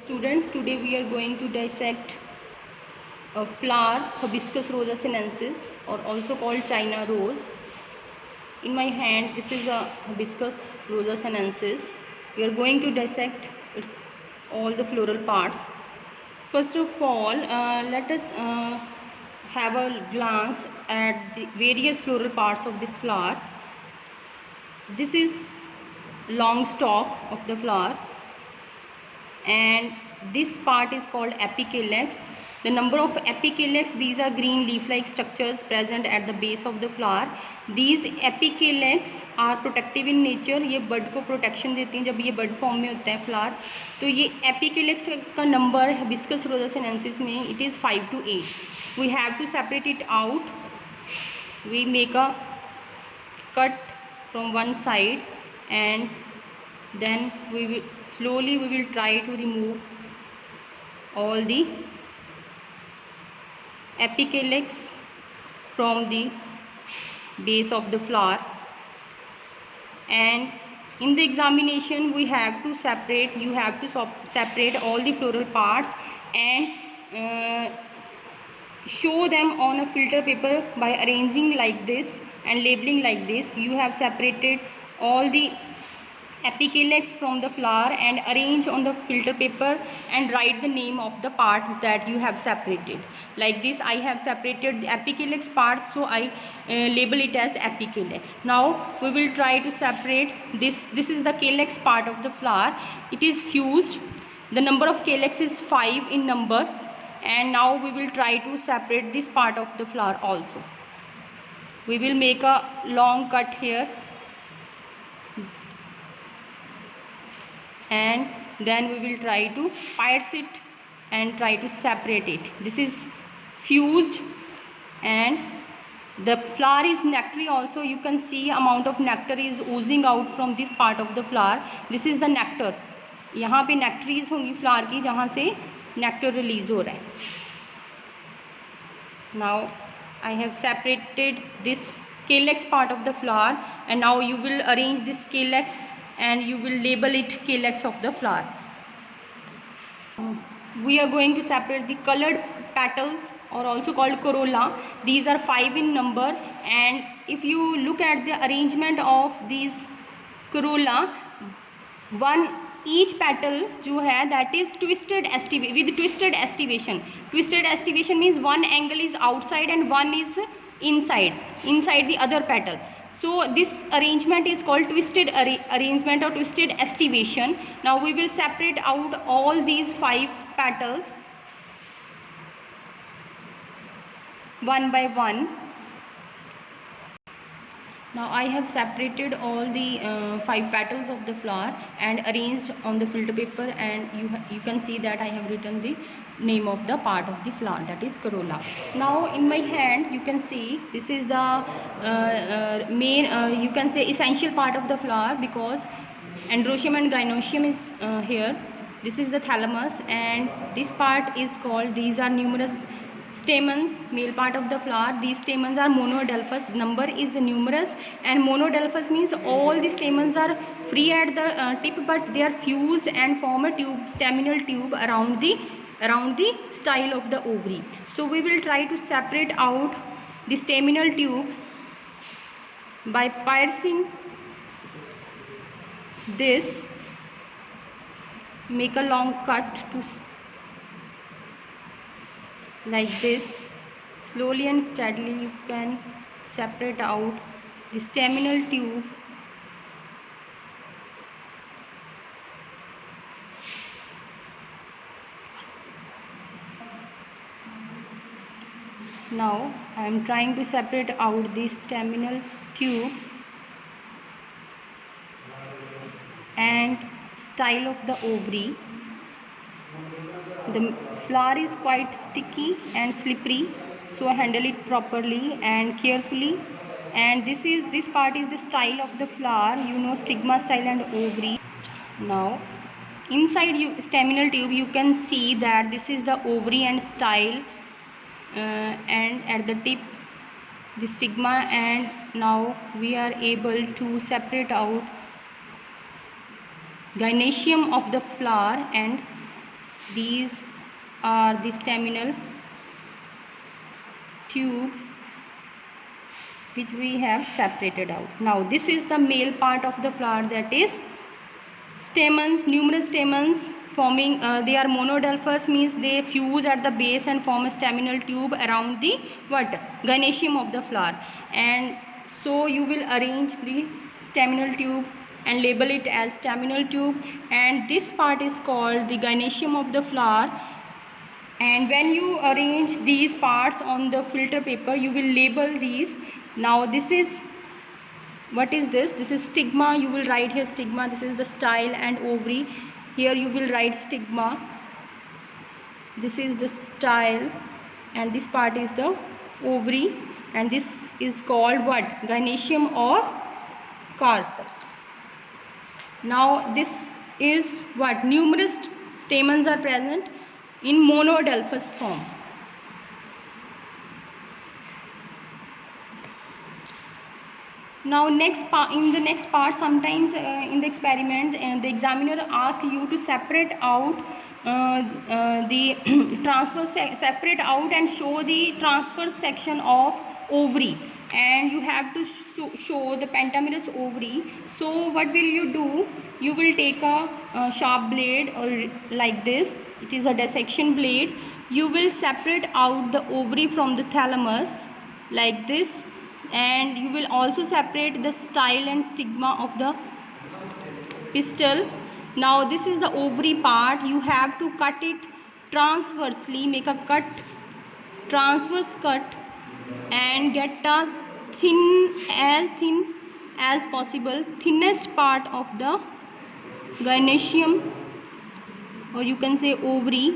Students, today we are going to dissect a flower, Hibiscus rosa sinensis, or also called China rose. In my hand, this is a Hibiscus rosa sinensis. We are going to dissect its all the floral parts. First of all, let us have a glance at the various floral parts of this flower. This is long stalk of the flower, and this part is called apicalyx. The number of apicalyx, these are green leaf like structures present at the base of the flower. These apicalyx are protective in nature. ये बड को protection देती हैं जब ये बड form में होता है flower. तो ये apicalyx का नंबर Hibiscus rosa sinensis में it is 5 to 8. We have to separate it out. We make a cut from one side, and then we will try to remove all the apicalyx from the base of the flower. And in the examination you have to separate all the floral parts and show them on a filter paper by arranging like this and labeling like this. You have separated all the apicalyx from the flower and arrange on the filter paper and write the name of the part that you have separated. Like this, I have separated the apicalyx part, so I label it as apicalyx. Now we will try to separate this. This is the calyx part of the flower. It is fused. The number of calyx is 5 in number, and now we will try to separate this part of the flower also. We will make a long cut here, and then we will try to pierce it and try to separate it. This is fused, and the flower is nectary also. You can see amount of nectar is oozing out from this part of the flower. This is the nectar. यहाँ पे nectaries होंगी flower की जहाँ से nectar release हो रहा है. Now I have separated this calyx part of the flower, and now you will arrange this calyx and you will label it calyx of the flower. We are going to separate the colored petals, or also called corolla. These are 5 in number, and if you look at the arrangement of these corolla, each petal जो है that is twisted with twisted estivation. Twisted estivation means one angle is outside and one is inside the other petal. So this arrangement is called twisted arrangement or twisted estivation. Now we will separate out all these 5 petals one by one. Now I have separated all the 5 petals of the flower and arranged on the filter paper, and you can see that I have written the name of the part of the flower, that is corolla. Now in my hand you can see this is the main you can say essential part of the flower, because androecium and gynoecium is here. This is the thalamus, and this part is called, these are numerous stamens, male part of the flower. These stamens are monodelphous. Number is numerous, and monodelphous means all the stamens are free at the tip, but they are fused and form a tube, staminal tube around the style of the ovary. So we will try to separate out the staminal tube by piercing this. Make a long cut to like this. Slowly and steadily you can separate out the staminal tube. Now I am trying to separate out the staminal tube and style of the ovary. The flower is quite sticky and slippery, so handle it properly and carefully. And this part is the style of the flower, stigma, style and ovary. Now inside staminal tube you can see that this is the ovary and style, and at the tip the stigma, and now we are able to separate out gynoecium of the flower and These are the staminal tube which we have separated out. Now this is the male part of the flower, that is stamens, numerous stamens forming, they are monodelphous, means they fuse at the base and form a staminal tube around the what, gynoecium of the flower. And so you will arrange the staminal tube and label it as staminal tube, and this part is called the gynoecium of the flower. And when you arrange these parts on the filter paper, you will label these. Now this is, what is this? This is stigma. You will write here stigma. This is the style and ovary. Here you will write stigma. This is the style, and this part is the ovary, and this is called what? Gynoecium or carp. Now this is what? Numerous stamens are present in monodelphous form. Now next part, in the next part, sometimes in the experiment the examiner asks you to separate out the separate out and show the transverse section of ovary, and you have to show the pentamerous ovary. So what will you do? You will take a sharp blade, or like this, it is a dissection blade. You will separate out the ovary from the thalamus like this, and you will also separate the style and stigma of the pistil. Now this is the ovary part. You have to cut it transversely, make a cut, transverse cut, and get a thin as possible, thinnest part of the gynoecium, or you can say ovary.